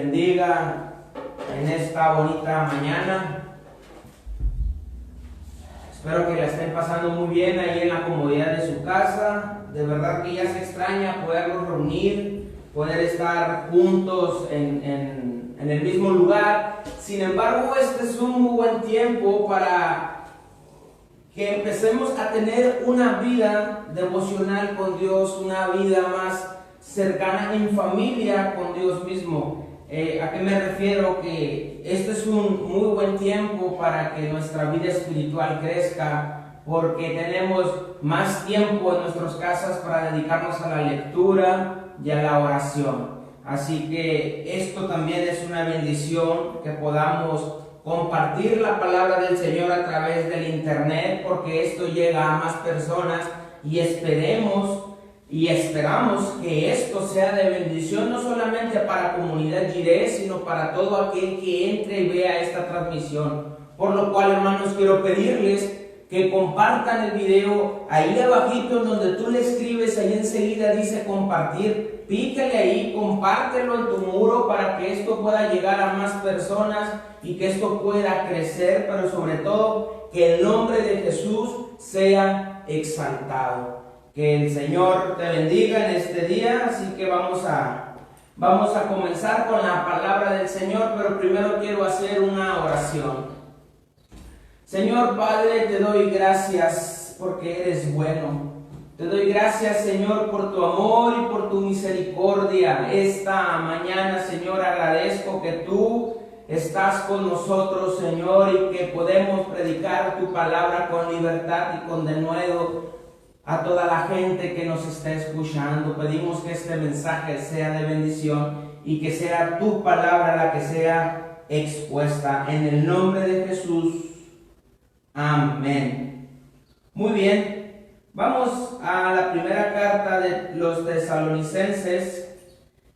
Bendiga en esta bonita mañana. Espero que la estén pasando muy bien ahí en la comodidad de su casa. De verdad que ya se extraña podernos reunir, poder estar juntos en el mismo lugar. Sin embargo, este es un muy buen tiempo para que empecemos a tener una vida devocional con Dios, una vida más cercana en familia con Dios mismo. ¿A qué me refiero? Que este es un muy buen tiempo para que nuestra vida espiritual crezca, porque tenemos más tiempo en nuestras casas para dedicarnos a la lectura y a la oración. Así que esto también es una bendición, que podamos compartir la palabra del Señor a través del internet, porque esto llega a más personas y esperamos que esto sea de bendición, no solamente para Comunidad Jireh, sino para todo aquel que entre y vea esta transmisión. Por lo cual, hermanos, quiero pedirles que compartan el video. Ahí abajito, en donde tú le escribes, ahí enseguida dice compartir, pícale ahí, compártelo en tu muro para que esto pueda llegar a más personas y que esto pueda crecer, pero sobre todo que el nombre de Jesús sea exaltado. Que el Señor te bendiga en este día. Así que vamos a comenzar con la palabra del Señor, pero primero quiero hacer una oración. Señor Padre, te doy gracias porque eres bueno. Te doy gracias, Señor, por tu amor y por tu misericordia. Esta mañana, Señor, agradezco que tú estás con nosotros, Señor, y que podemos predicar tu palabra con libertad y con denuedo a toda la gente que nos está escuchando. Pedimos que este mensaje sea de bendición y que sea tu palabra la que sea expuesta. En el nombre de Jesús. Amén. Muy bien. Vamos a la primera carta de los Tesalonicenses.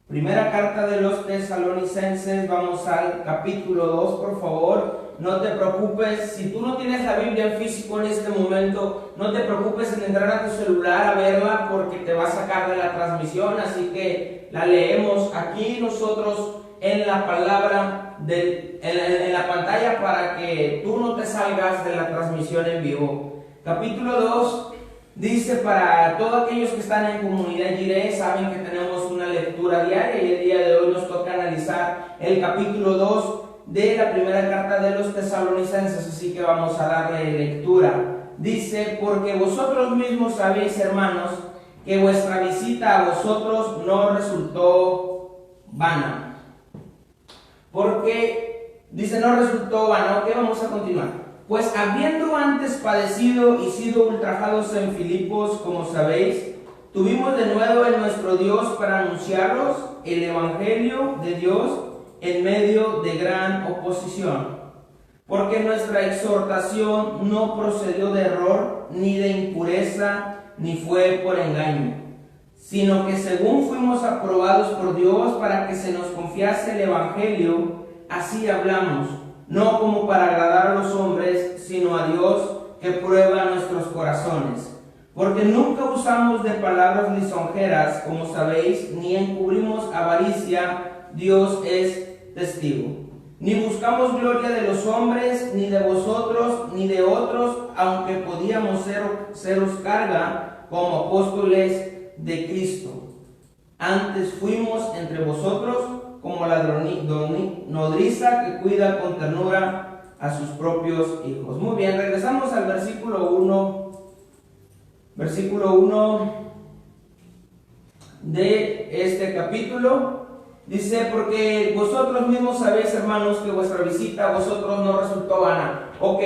Primera carta de los Tesalonicenses. Vamos al capítulo 2, por favor. No te preocupes, si tú no tienes la Biblia en físico en este momento, no te preocupes en entrar a tu celular a verla, porque te va a sacar de la transmisión. Así que la leemos aquí nosotros en la palabra, en la pantalla, para que tú no te salgas de la transmisión en vivo. Capítulo 2 dice, para todos aquellos que están en Comunidad Jireh, saben que tenemos una lectura diaria y el día de hoy nos toca analizar el capítulo 2 de la primera carta de los Tesalonicenses, así que vamos a darle lectura. Dice: porque vosotros mismos sabéis, hermanos, que vuestra visita a vosotros no resultó vana. Porque dice no resultó vana. Ok, vamos a continuar. Pues habiendo antes padecido y sido ultrajados en Filipos, como sabéis, tuvimos de nuevo en nuestro Dios para anunciaros el evangelio de Dios en medio de gran oposición, porque nuestra exhortación no procedió de error, ni de impureza, ni fue por engaño, sino que según fuimos aprobados por Dios para que se nos confiase el evangelio, así hablamos, no como para agradar a los hombres, sino a Dios que prueba nuestros corazones. Porque nunca usamos de palabras lisonjeras, como sabéis, ni encubrimos avaricia, Dios es testigo. Ni buscamos gloria de los hombres, ni de vosotros, ni de otros, aunque podíamos seros carga como apóstoles de Cristo. Antes fuimos entre vosotros como la nodriza que cuida con ternura a sus propios hijos. Muy bien, regresamos al versículo 1. Versículo 1 de este capítulo. Dice: porque vosotros mismos sabéis, hermanos, que vuestra visita a vosotros no resultó vana. Ok,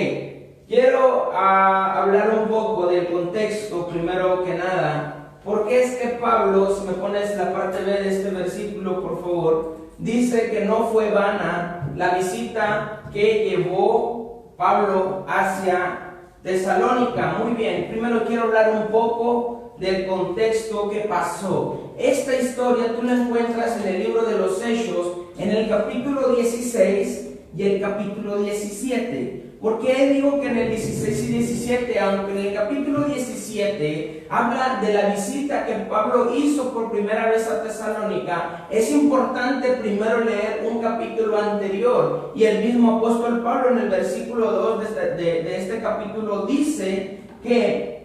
quiero hablar un poco del contexto primero que nada. Porque es que Pablo, si me pones la parte B de este versículo, por favor, dice que no fue vana la visita que llevó Pablo hacia Tesalónica. Muy bien, primero quiero hablar un poco del contexto que pasó. Esta historia tú la encuentras en el libro de los Hechos, en el capítulo 16 y el capítulo 17. ¿Por qué digo que en el 16 y 17? Aunque en el capítulo 17 habla de la visita que Pablo hizo por primera vez a Tesalónica, es importante primero leer un capítulo anterior. Y el mismo apóstol Pablo en el versículo 2 de este capítulo dice que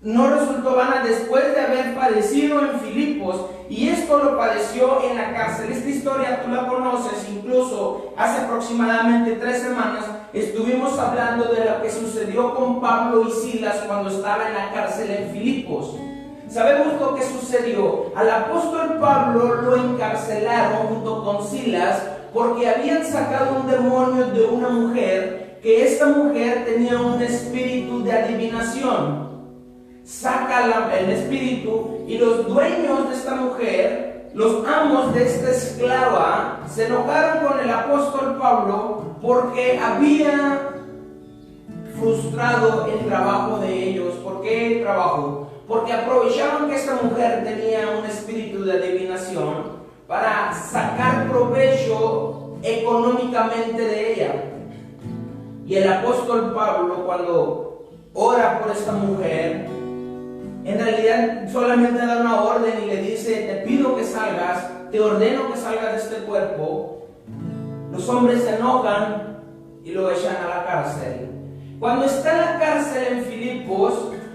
no resultó vana después de haber padecido en Filipos, y esto lo padeció en la cárcel. Esta historia tú la conoces, incluso hace aproximadamente 3 semanas estuvimos hablando de lo que sucedió con Pablo y Silas cuando estaba en la cárcel en Filipos. Sabemos lo que sucedió. Al apóstol Pablo lo encarcelaron junto con Silas porque habían sacado un demonio de una mujer, que esta mujer tenía un espíritu de adivinación. Saca el espíritu, y los dueños de esta mujer, los amos de esta esclava, se enojaron con el apóstol Pablo porque había frustrado el trabajo de ellos. ¿Por qué el trabajo? Porque aprovecharon que esta mujer tenía un espíritu de adivinación para sacar provecho económicamente de ella. Y el apóstol Pablo, cuando ora por esta mujer, en realidad solamente da una orden y le dice: te pido que salgas, te ordeno que salgas de este cuerpo. Los hombres se enojan y lo echan a la cárcel. Cuando está en la cárcel en Filipos,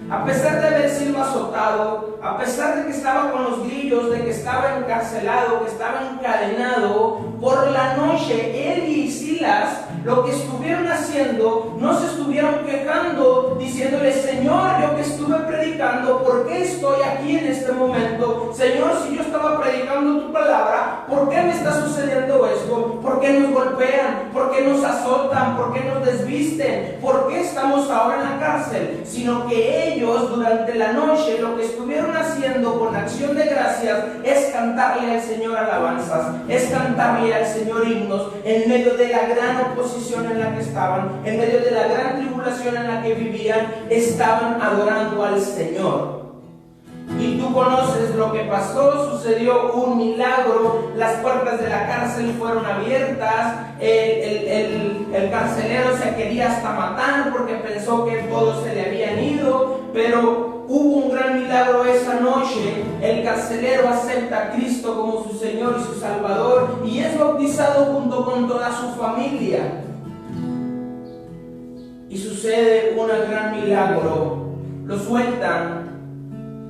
a pesar de haber sido azotado, a pesar de que estaba con los grillos, de que estaba encarcelado, que estaba encadenado, por la noche él y Silas lo que estuvieron haciendo, no se estuvieron quejando diciéndole: Señor, yo que estuve predicando, ¿por qué estoy aquí en este momento? Señor, si yo estaba predicando tu palabra, ¿por qué me está sucediendo esto? ¿Por qué nos golpean? ¿Por qué nos azotan? ¿Por qué nos desvisten? ¿Por qué estamos ahora en la cárcel? Sino que ellos durante la noche lo que estuvieron haciendo con acción de gracias es cantarle al Señor alabanzas, es cantarle al Señor himnos en medio de la gran oposición en la que estaban, en medio de la gran tribulación en la que vivían. Estaban adorando al Señor. Y tú conoces lo que pasó. Sucedió un milagro, las puertas de la cárcel fueron abiertas, el carcelero se quería hasta matar porque pensó que todos se le habían ido, pero hubo un gran milagro esa noche. El carcelero acepta a Cristo como su Señor y su Salvador y es bautizado junto con toda su familia. Y sucede un gran milagro, lo sueltan,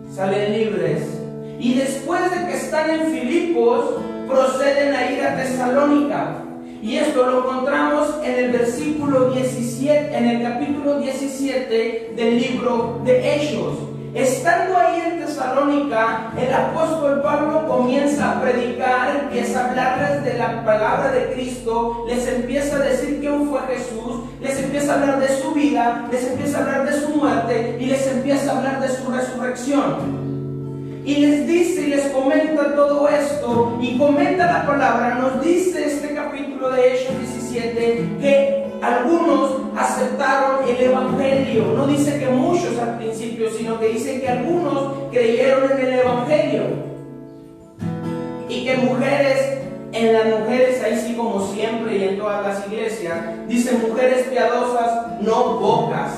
salen libres, y después de que están en Filipos proceden a ir a Tesalónica. Y esto lo encontramos en el versículo 17, en el capítulo 17 del libro de Hechos. Estando ahí en Tesalónica, el apóstol Pablo comienza a predicar, empieza a hablarles de la palabra de Cristo, les empieza a decir quién fue Jesús, les empieza a hablar de su vida, les empieza a hablar de su muerte y les empieza a hablar de su resurrección. Y les dice y les comenta todo esto, y comenta la palabra. Nos dice este capítulo de Hechos 17 que algunos aceptaron el evangelio. No dice que muchos al principio, sino que dice que algunos creyeron en el evangelio. Y que mujeres, en las mujeres, ahí sí como siempre y en todas las iglesias, dice mujeres piadosas, no pocas.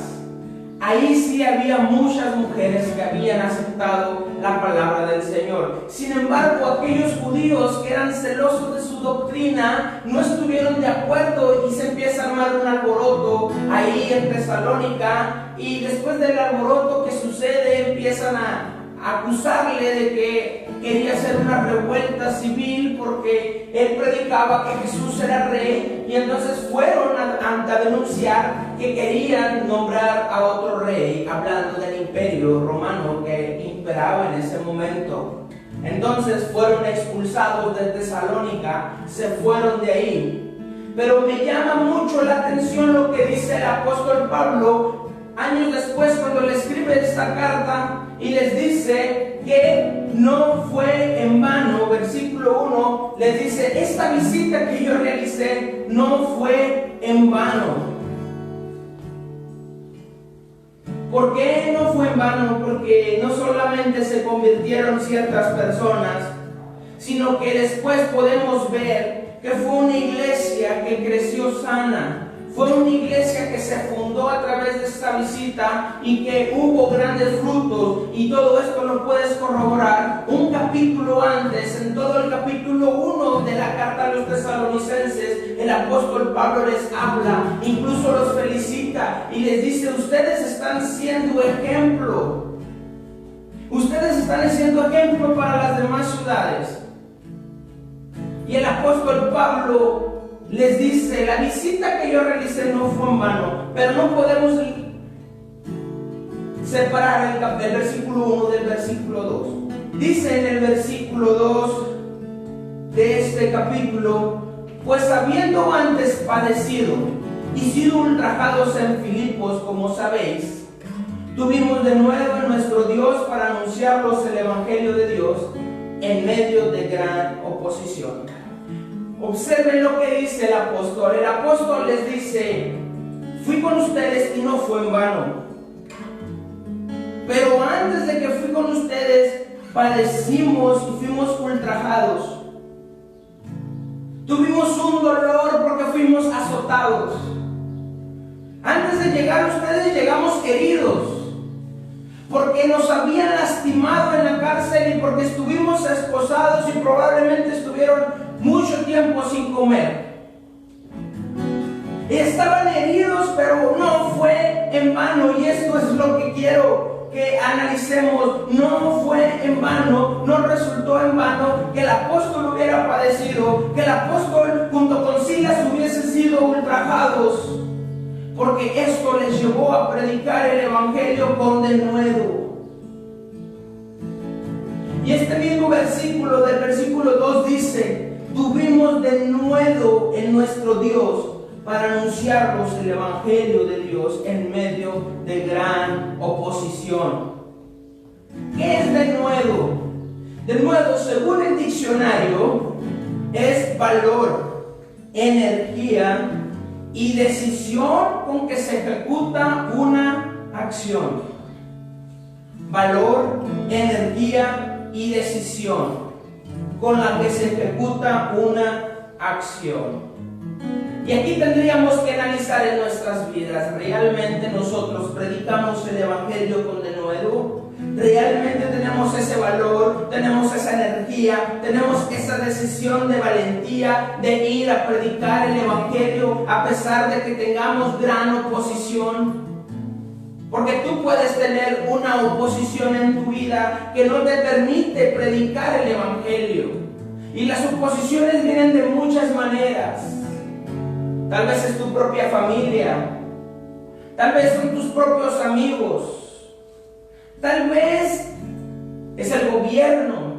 Ahí sí había muchas mujeres que habían aceptado la palabra del Señor. Sin embargo, aquellos judíos que eran celosos de su doctrina no estuvieron de acuerdo y se empieza a armar un alboroto ahí en Tesalónica. Y después del alboroto que sucede, empiezan a acusarle de que quería hacer una revuelta civil porque él predicaba que Jesús era rey, y entonces fueron a denunciar que querían nombrar a otro rey, hablando del imperio romano que imperaba en ese momento. Entonces fueron expulsados de Tesalónica, se fueron de ahí. Pero me llama mucho la atención lo que dice el apóstol Pablo años después, cuando le escribe esta carta y les dice que no fue en vano. Versículo 1 les dice: esta visita que yo realicé no fue en vano. ¿Por qué no fue en vano? Porque no solamente se convirtieron ciertas personas, sino que después podemos ver que fue una iglesia que creció sana. Fue una iglesia que se fundó a través de esta visita y que hubo grandes frutos, y todo esto lo puedes corroborar. Un capítulo antes, en todo el capítulo 1 de la carta a los tesalonicenses, el apóstol Pablo les habla, incluso los felicita y les dice: ustedes están siendo ejemplo. Ustedes están siendo ejemplo para las demás ciudades. Y el apóstol Pablo les dice: la visita que yo realicé no fue en vano. Pero no podemos separar el versículo 1 del versículo 2. Dice en el versículo 2 de este capítulo: pues habiendo antes padecido y sido ultrajados en Filipos, como sabéis, tuvimos de nuevo en nuestro Dios para anunciarlos el Evangelio de Dios en medio de gran oposición. Observen lo que dice el apóstol. El apóstol les dice: fui con ustedes y no fue en vano. Pero antes de que fui con ustedes, padecimos y fuimos ultrajados. Tuvimos un dolor porque fuimos azotados. Antes de llegar a ustedes, llegamos heridos, porque nos habían lastimado en la cárcel y porque estuvimos esposados y probablemente estuvieron mucho tiempo sin comer. Estaban heridos, pero no fue en vano. Y esto es lo que quiero que analicemos. No fue en vano, no resultó en vano que el apóstol hubiera padecido, que el apóstol junto con Silas hubiesen sido ultrajados, porque esto les llevó a predicar el evangelio con denuedo. Y este mismo versículo, del versículo 2, dice: tuvimos denuedo en nuestro Dios para anunciarnos el evangelio de Dios en medio de gran oposición. ¿Qué es denuedo? Denuedo, según el diccionario, es valor, energía y decisión con que se ejecuta una acción. Valor, energía y decisión con la que se ejecuta una acción. Y aquí tendríamos que analizar en nuestras vidas: ¿realmente nosotros predicamos el evangelio con denuedo? ¿Realmente tenemos ese valor, tenemos esa energía, tenemos esa decisión de valentía de ir a predicar el evangelio a pesar de que tengamos gran oposición? Porque tú puedes tener una oposición en tu vida que no te permite predicar el evangelio. Y las oposiciones vienen de muchas maneras. Tal vez es tu propia familia, tal vez son tus propios amigos, tal vez es el gobierno.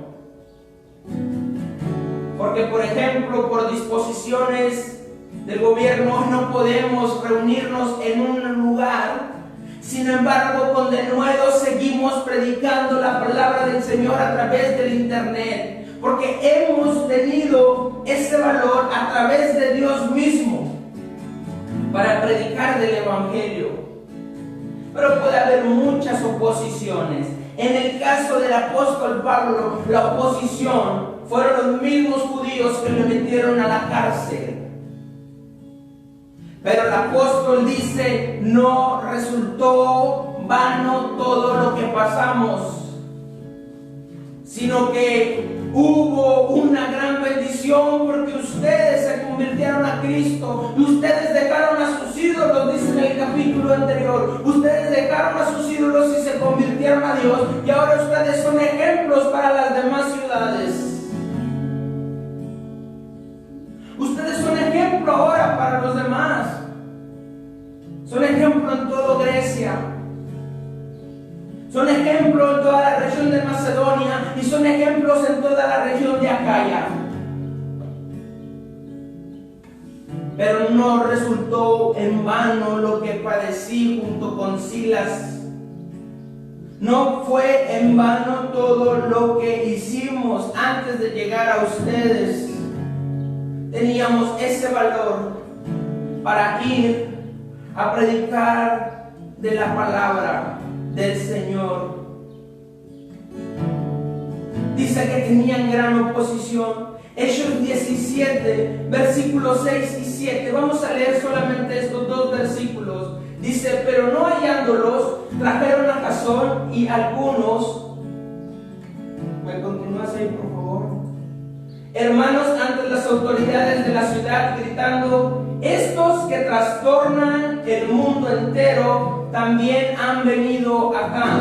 Porque, por ejemplo, por disposiciones del gobierno no podemos reunirnos en un lugar. Sin embargo, con denuedo seguimos predicando la palabra del Señor a través del internet, porque hemos tenido ese valor a través de Dios mismo para predicar del evangelio. Pero puede haber muchas oposiciones. En el caso del apóstol Pablo, la oposición fueron los mismos judíos que le metieron a la cárcel. Pero el apóstol dice: no resultó vano todo lo que pasamos, sino que hubo una gran bendición, porque ustedes se convirtieron a Cristo, ustedes dejaron a sus ídolos, dice en el capítulo anterior, ustedes dejaron a sus ídolos y se convirtieron a Dios, y ahora ustedes son ejemplos para las demás ciudades. Ustedes son ejemplo ahora para los demás. Son ejemplo en toda Grecia. Son ejemplo en toda la región de Macedonia y son ejemplos en toda la región de Acaya. Pero no resultó en vano lo que padecí junto con Silas. No fue en vano todo lo que hicimos antes de llegar a ustedes. Teníamos ese valor para ir a predicar de la palabra del Señor. Dice que tenían gran oposición. Hechos 17, versículos 6 y 7. Vamos a leer solamente estos dos versículos. Dice: pero no hallándolos, trajeron a Jasón y algunos. ¿Me continúas ahí, por favor? Hermanos, ante las autoridades de la ciudad, gritando: estos que trastornan el mundo entero también han venido acá,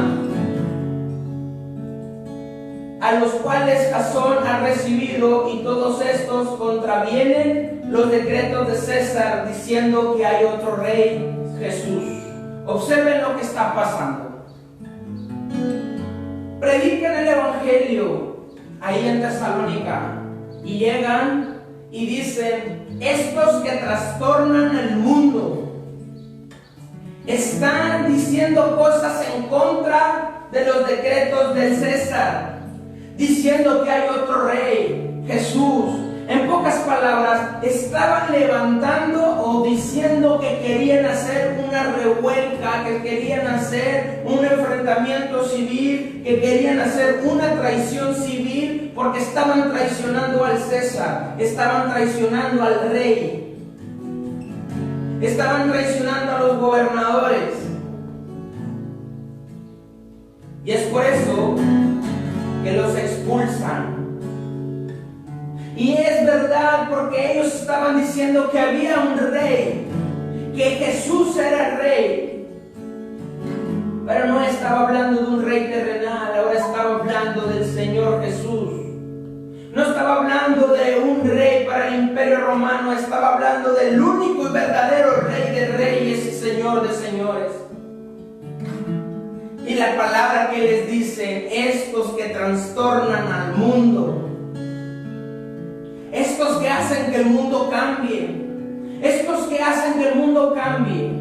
a los cuales Jasón ha recibido, y todos estos contravienen los decretos de César, diciendo que hay otro rey, Jesús. Observen lo que está pasando. Predican el evangelio ahí en Tesalónica y llegan y dicen: estos que trastornan el mundo están diciendo cosas en contra de los decretos de César, diciendo que hay otro rey, Jesús. En pocas palabras, estaban levantando o diciendo que querían hacer una revuelta, que querían hacer un enfrentamiento civil, que querían hacer una traición civil, porque estaban traicionando al César, estaban traicionando al rey, estaban traicionando a los gobernadores. Y es por eso que los expulsan. Y es verdad, porque ellos estaban diciendo que había un rey, que Jesús era el rey. Pero no estaba hablando de un rey terrenal, ahora estaba hablando del Señor Jesús. No estaba hablando de un rey para el Imperio Romano, estaba hablando del único y verdadero Rey de reyes y Señor de señores. Y la palabra que les dice: estos que trastornan al mundo, estos que hacen que el mundo cambie, estos que hacen que el mundo cambie,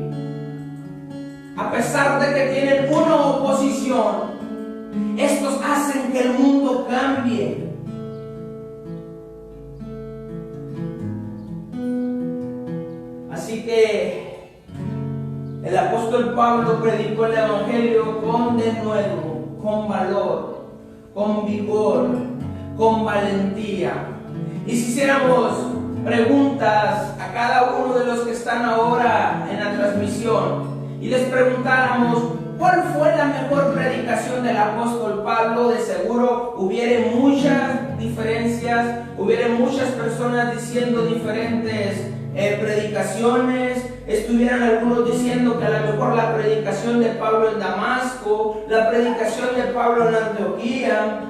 a pesar de que tienen una oposición, estos hacen que el mundo cambie. Así que el apóstol Pablo predicó el evangelio con denuedo, con valor, con vigor, con valentía. Y si hiciéramos preguntas a cada uno de los que están ahora en la transmisión y les preguntáramos cuál fue la mejor predicación del apóstol Pablo, de seguro hubiera muchas diferencias, hubiera muchas personas diciendo diferentes predicaciones. Estuvieran algunos diciendo que a lo mejor la predicación de Pablo en Damasco, la predicación de Pablo en Antioquía,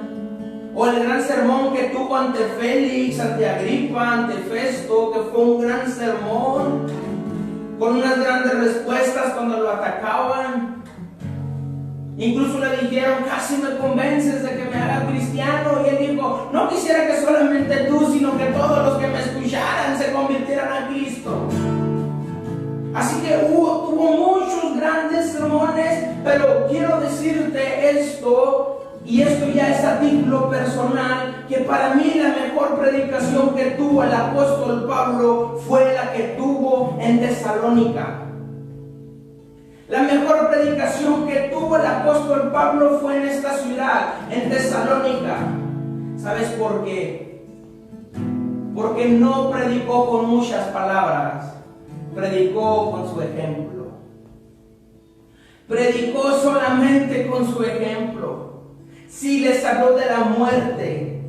o el gran sermón que tuvo ante Félix, ante Agripa, ante Festo, que fue un gran sermón, con unas grandes respuestas cuando lo atacaban. Incluso le dijeron: casi me convences de que me haga cristiano. Y él dijo: no quisiera que solamente tú, sino que todos los que me escucharan se convirtieran a Cristo. Así que tuvo muchos grandes sermones, pero quiero decirte esto, y esto ya es a título personal, que para mí la mejor predicación que tuvo el apóstol Pablo fue la que tuvo en Tesalónica. La mejor predicación que tuvo el apóstol Pablo fue en esta ciudad, en Tesalónica. ¿Sabes por qué? Porque no predicó con muchas palabras, predicó con su ejemplo. Predicó solamente con su ejemplo. Sí les habló de la muerte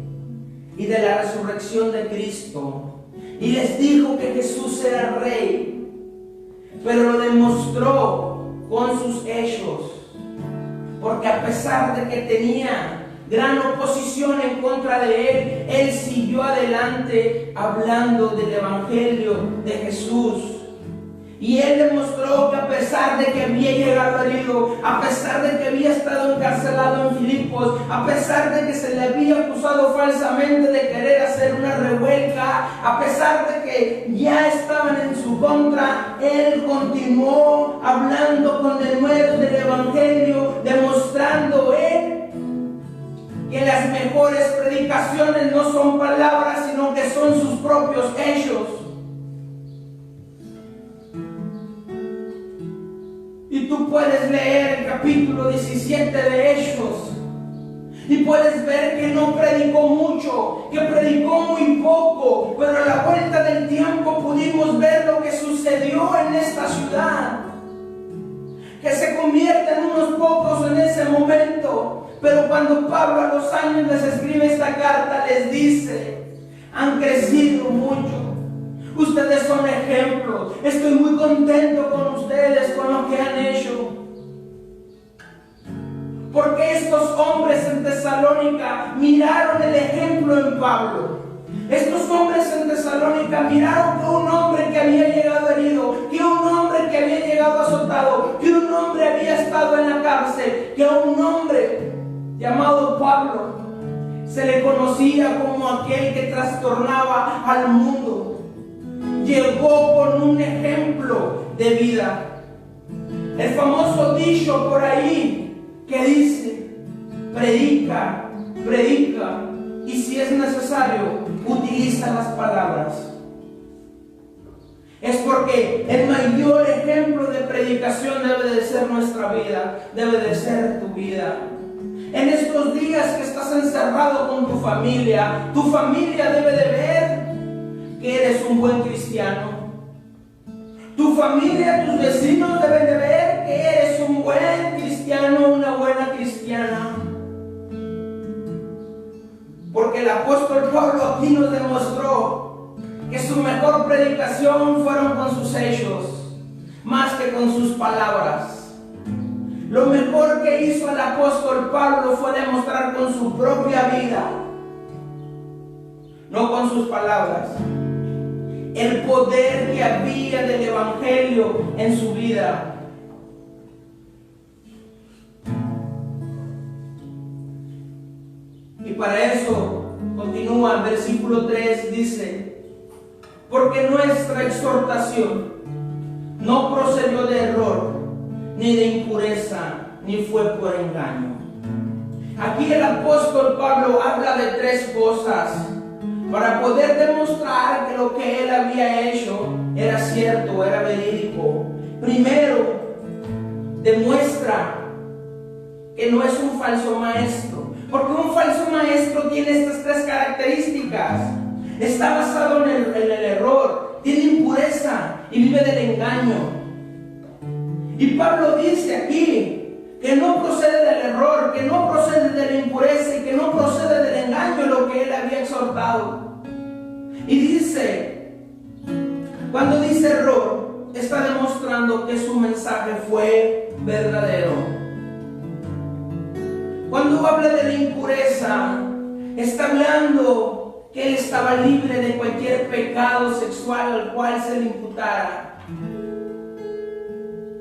y de la resurrección de Cristo, y les dijo que Jesús era Rey, pero lo demostró con sus hechos, porque a pesar de que tenía gran oposición en contra de él siguió adelante hablando del evangelio de Jesús. Y él demostró que a pesar de que había llegado herido, a pesar de que había estado encarcelado en Filipos, a pesar de que se le había acusado falsamente de querer hacer una revuelta, a pesar de que ya estaban en su contra, él continuó hablando con denuedo del evangelio, demostrando que las mejores predicaciones no son palabras, sino que son sus propios hechos. Y tú puedes leer el capítulo 17 de Hechos, Y puedes ver que no predicó mucho, que predicó muy poco, pero a la vuelta del tiempo pudimos ver lo que sucedió en esta ciudad, que se convierten unos pocos en ese momento. Pero cuando Pablo a los años les escribe esta carta, les dice: han crecido mucho, ustedes son ejemplos, estoy muy contento con ustedes, con lo que han hecho. Porque estos hombres en Tesalónica miraron el ejemplo en Pablo. Estos hombres en Tesalónica miraron que un hombre que había llegado herido, que un hombre que había llegado azotado, que un hombre había estado en la cárcel, que un hombre llamado Pablo se le conocía como aquel que trastornaba al mundo. Llegó con un ejemplo de vida. El famoso dicho por ahí que dice: predica, predica, y si es necesario, utiliza las palabras. Es porque el mayor ejemplo de predicación debe de ser nuestra vida, debe de ser tu vida. En estos días que estás encerrado con tu familia debe de ver que eres un buen cristiano. Tu familia, tus vecinos deben de ver que eres un buen cristiano, una buena cristiana. Porque el apóstol Pablo aquí nos demostró que su mejor predicación fueron con sus hechos, más que con sus palabras. Lo mejor que hizo el apóstol Pablo fue demostrar con su propia vida, no con sus palabras, el poder que había del evangelio en su vida. Y para eso continúa el versículo 3, dice: porque nuestra exhortación no procedió de error, ni de impureza, ni fue por engaño. Aquí el apóstol Pablo habla de tres cosas para poder demostrar que lo que él había hecho era cierto, era verídico. Primero, demuestra que no es un falso maestro, porque un falso maestro tiene estas tres características: está basado en el error, tiene impureza y vive del engaño. Y Pablo dice aquí que no procede del error, que no procede de la impureza y que no procede del engaño lo que él había exhortado. Y dice, cuando dice error, está demostrando que su mensaje fue verdadero. Cuando habla de la impureza, está hablando que él estaba libre de cualquier pecado sexual al cual se le imputara.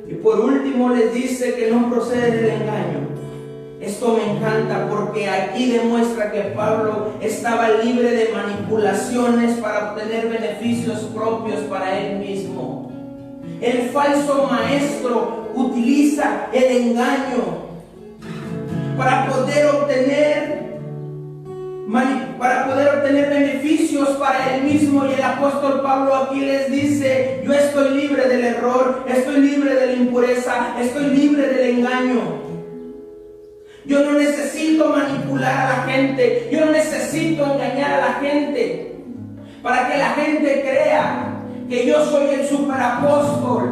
Y por último les dice que no procede del engaño. Esto me encanta porque aquí demuestra que Pablo estaba libre de manipulaciones para obtener beneficios propios para él mismo. El falso maestro utiliza el engaño para poder obtener beneficios para él mismo. Y el apóstol Pablo aquí les dice: yo estoy libre del error, estoy libre de la impureza, estoy libre del engaño. Yo no necesito manipular a la gente, yo no necesito engañar a la gente para que la gente crea que yo soy el superapóstol.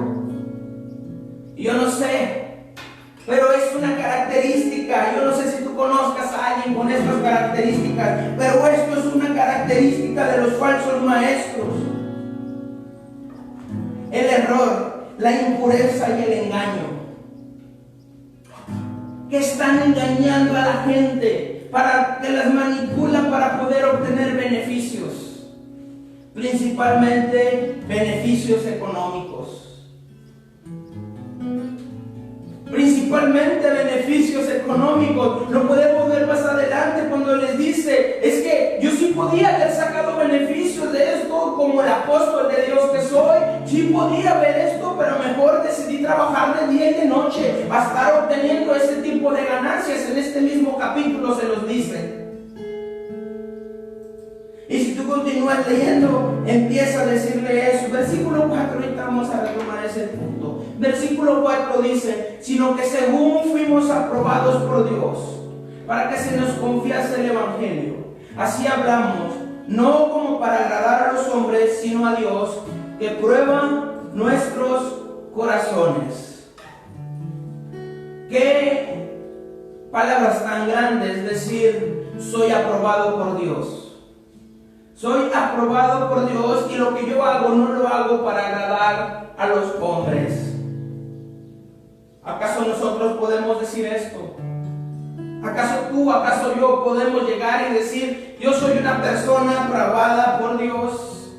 Yo no sé, pero es una característica. Yo no sé si tú conozcas a alguien con estas características, pero esto es una característica de los falsos maestros: el error, la impureza y el engaño. Que están engañando a la gente, para que las manipulan para poder obtener beneficios, principalmente beneficios económicos. Principalmente beneficios económicos. Lo podemos ver más adelante cuando les dice: es que yo sí podía haber sacado beneficios de esto como el apóstol de Dios que soy. Sí podía ver esto, pero mejor decidí trabajar de día y de noche a estar obteniendo ese tipo de ganancias. En este mismo capítulo se los dice. Y si tú continúas leyendo, empieza a decirle eso. Versículo 4, ahorita vamos a retomar ese punto. Versículo 4 dice: sino que según fuimos aprobados por Dios para que se nos confiase el Evangelio. Así hablamos, no como para agradar a los hombres, sino a Dios, que prueba nuestros corazones. Qué palabras tan grandes decir, soy aprobado por Dios. Soy aprobado por Dios y lo que yo hago no lo hago para agradar a los hombres. ¿Acaso nosotros podemos decir esto? ¿Acaso tú, acaso yo podemos llegar y decir, yo soy una persona aprobada por Dios?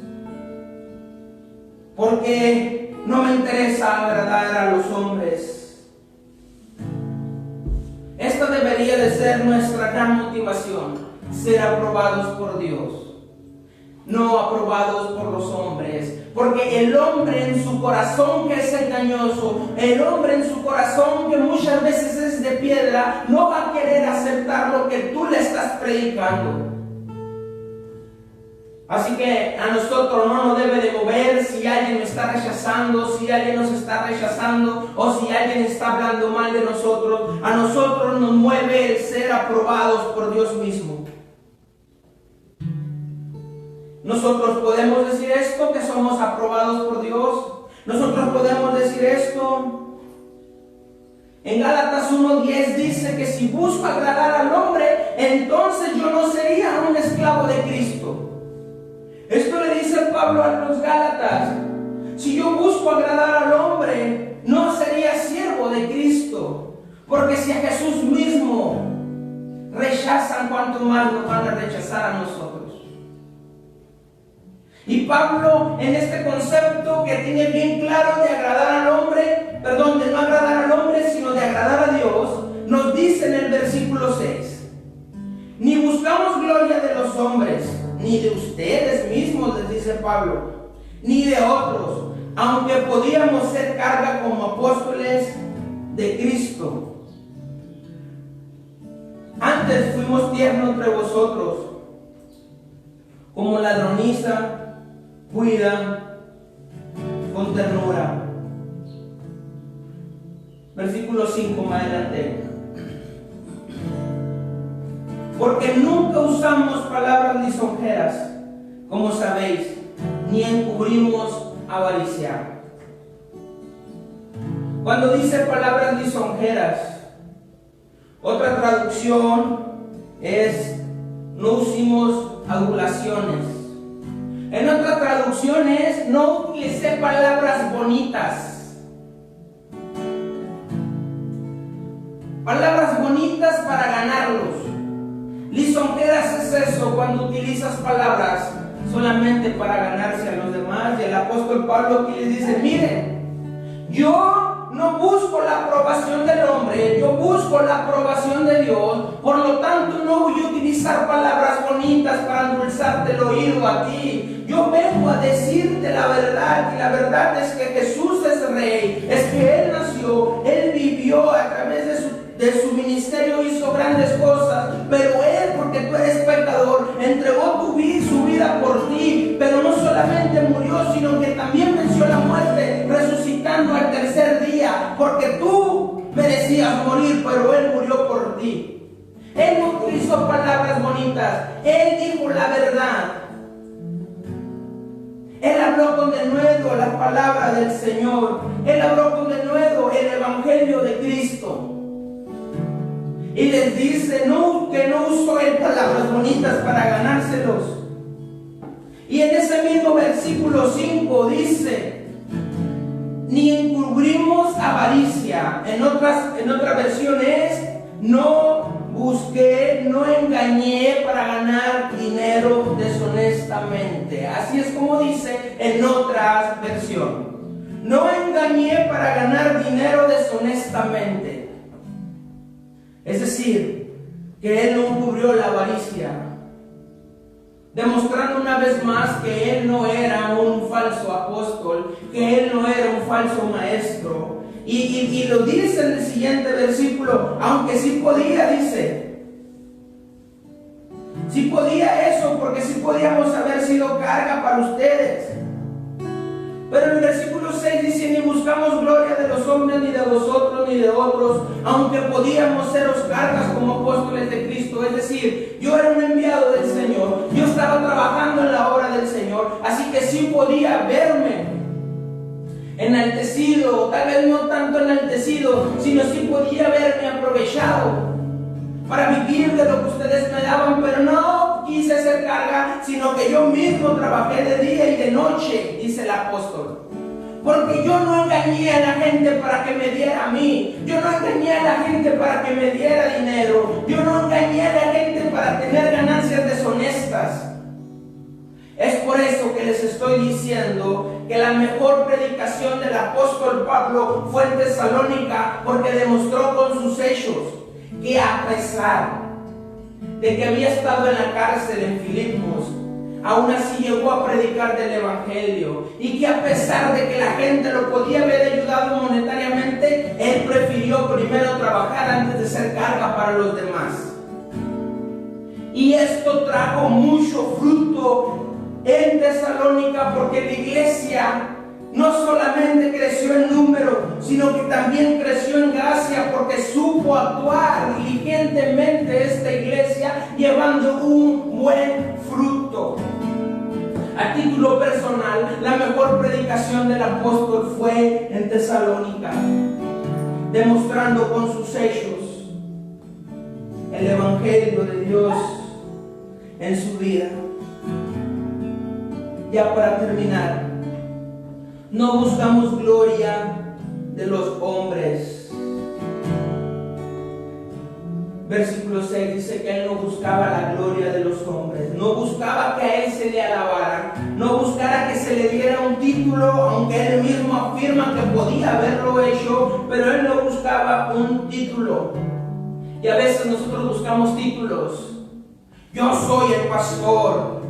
Porque no me interesa agradar a los hombres. Esta debería de ser nuestra gran motivación, ser aprobados por Dios. No aprobados por los hombres, porque el hombre en su corazón que es engañoso, el hombre en su corazón que muchas veces es de piedra, no va a querer aceptar lo que tú le estás predicando. Así que a nosotros no nos debe de mover si alguien me está rechazando, si alguien nos está rechazando o si alguien está hablando mal de nosotros. A nosotros nos mueve el ser aprobados por Dios mismo. Nosotros podemos decir esto, que somos aprobados por Dios. Nosotros podemos decir esto. En Gálatas 1:10 dice que si busco agradar al hombre, entonces yo no sería un esclavo de Cristo. Esto le dice Pablo a los Gálatas. Si yo busco agradar al hombre, no sería siervo de Cristo. Porque si a Jesús mismo rechazan, ¿cuánto más nos van a rechazar a nosotros? Y Pablo, en este concepto que tiene bien claro de agradar al hombre, perdón, de no agradar al hombre, sino de agradar a Dios, nos dice en el versículo 6: ni buscamos gloria de los hombres, ni de ustedes mismos, les dice Pablo, ni de otros, aunque podíamos ser carga como apóstoles de Cristo. Antes fuimos tiernos entre vosotros, como ladroniza cuida con ternura. Versículo 5 más adelante. Porque nunca usamos palabras lisonjeras, como sabéis, ni encubrimos avaricia. Cuando dice palabras lisonjeras, otra traducción es no usimos adulaciones. En otras traducciones, no utilicé palabras bonitas. Palabras bonitas para ganarlos. Lisonjeras es eso, cuando utilizas palabras solamente para ganarse a los demás. Y el apóstol Pablo aquí les dice, miren, yo no busco la aprobación del hombre, yo busco la aprobación de Dios. Por lo tanto, no voy a utilizar palabras bonitas para endulzarte el oído a ti. Yo vengo a decirte la verdad, y la verdad es que Jesús es rey, es que Él nació, Él vivió a través de su ministerio, hizo grandes cosas, pero Él, porque tú eres pecador, entregó su vida por ti, pero no solamente murió, sino que también venció la muerte, resucitando al tercer día, porque tú merecías morir, pero Él murió por ti. Él no utilizó palabras bonitas, Él dijo la verdad. Él habló con denuedo la palabra del Señor. Él habló con denuedo el Evangelio de Cristo. Y les dice que no usó él palabras bonitas para ganárselos. Y en ese mismo versículo 5 dice, ni encubrimos avaricia. En otra versión es, no busqué, no engañé para ganar dinero deshonestamente. Así es como dice en otra versión. No engañé para ganar dinero deshonestamente. Es decir, que él no encubrió la avaricia, demostrando una vez más que él no era un falso apóstol, que él no era un falso maestro. Y lo dice en el siguiente versículo, aunque sí podía, dice, sí podía eso, porque sí podíamos haber sido carga para ustedes. Pero en el versículo 6 dice, ni buscamos buscamos gloria de los hombres, ni de vosotros, ni de otros, aunque podíamos seros cargas como apóstoles de Cristo. Es decir, yo era un enviado del Señor, yo estaba trabajando en la obra del Señor, así que sí podía verme enaltecido, tal vez no tanto enaltecido, sino sí podía verme aprovechado para vivir de lo que ustedes me daban, pero no quise ser carga, sino que yo mismo trabajé de día y de noche, dice el apóstol. Porque yo no engañé a la gente para que me diera a mí, yo no engañé a la gente para que me diera dinero, yo no engañé a la gente para tener ganancias deshonestas. Es por eso que les estoy diciendo que la mejor predicación del apóstol Pablo fue en Tesalónica, porque demostró con sus hechos que a pesar de que había estado en la cárcel en Filipos, aún así llegó a predicar del Evangelio, y que a pesar de que la gente lo podía haber ayudado monetariamente, él prefirió primero trabajar antes de ser carga para los demás. Y esto trajo mucho fruto en Tesalónica, porque la iglesia no solamente creció en número, sino que también creció en gracia, porque supo actuar diligentemente esta iglesia, llevando un buen fruto. A título personal, la mejor predicación del apóstol fue en Tesalónica, demostrando con sus hechos el Evangelio de Dios en su vida. Ya para terminar, no buscamos gloria de los hombres. Versículo 6 dice que él no buscaba la gloria de los hombres, no buscaba que a él se le alabara, no buscara que se le diera un título, aunque él mismo afirma que podía haberlo hecho, pero él no buscaba un título. Y a veces nosotros buscamos títulos. Yo soy el pastor,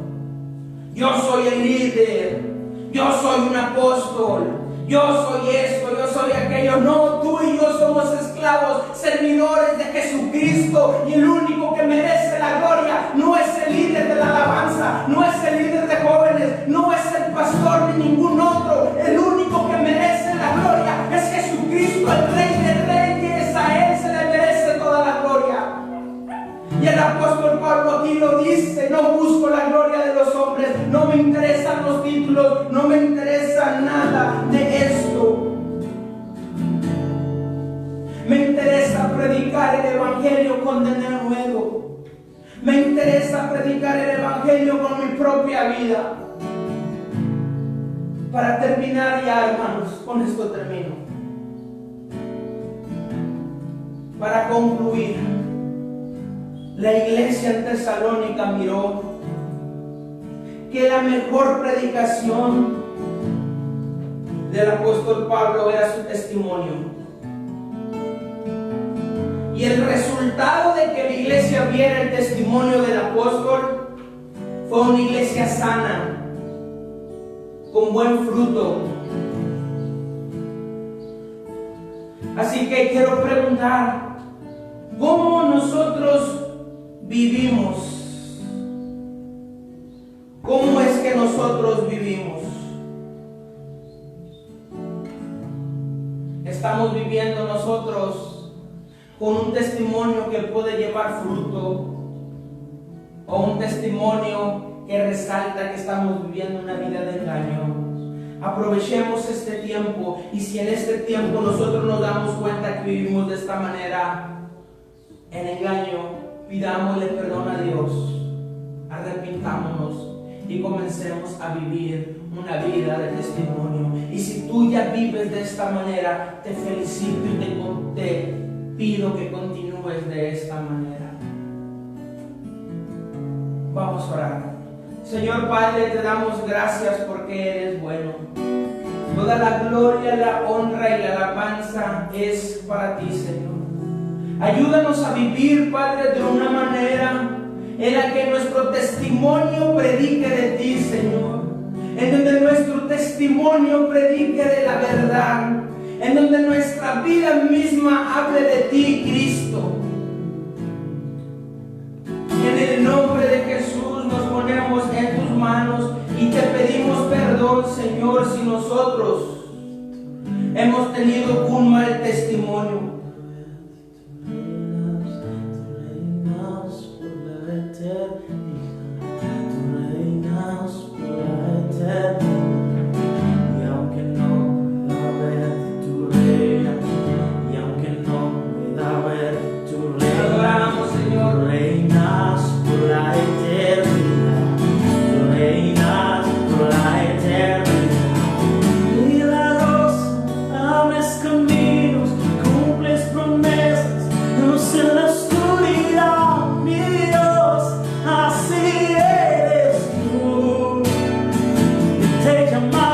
yo soy el líder, yo soy un apóstol, yo soy esto, yo soy aquello. No, tú y yo somos esclavos, servidores de Jesucristo, y el único que merece la gloria no es el líder de la alabanza, no es el líder de jóvenes, no es el pastor ni ningún otro. El único que merece la gloria es Jesucristo, el Rey de Reyes. A él se le merece toda la gloria. Y el apóstol Pablo aquí lo dice: no busco la gloria de los hombres, no me interesan los títulos, no me interesa nada de esto. Me interesa predicar el Evangelio con denuedo. Me interesa predicar el Evangelio con mi propia vida. Para terminar ya, hermanos, con esto termino. Para concluir, la iglesia en Tesalónica miró que la mejor predicación del apóstol Pablo era su testimonio. Y el resultado de que la iglesia viera el testimonio del apóstol fue una iglesia sana, con buen fruto. Así que quiero preguntar, ¿cómo nosotros vivimos? ¿Cómo es que nosotros vivimos? ¿Estamos viviendo nosotros con un testimonio que puede llevar fruto, o un testimonio que resalta que estamos viviendo una vida de engaño? Aprovechemos este tiempo, y si en este tiempo nosotros nos damos cuenta que vivimos de esta manera, en engaño, pidámosle perdón a Dios, arrepintámonos y comencemos a vivir una vida de testimonio. Y si tú ya vives de esta manera, te felicito y te pido que continúes de esta manera. Vamos a orar. Señor Padre, te damos gracias porque eres bueno. Toda la gloria, la honra y la alabanza es para ti, Señor. Ayúdanos a vivir, Padre, de una manera en la que nuestro testimonio predique de ti, Señor. En donde nuestro testimonio predique de la verdad. En donde nuestra vida misma hable de ti, Cristo. En el nombre de Jesús nos ponemos en tus manos y te pedimos perdón, Señor, si nosotros hemos tenido un mal testimonio. Take a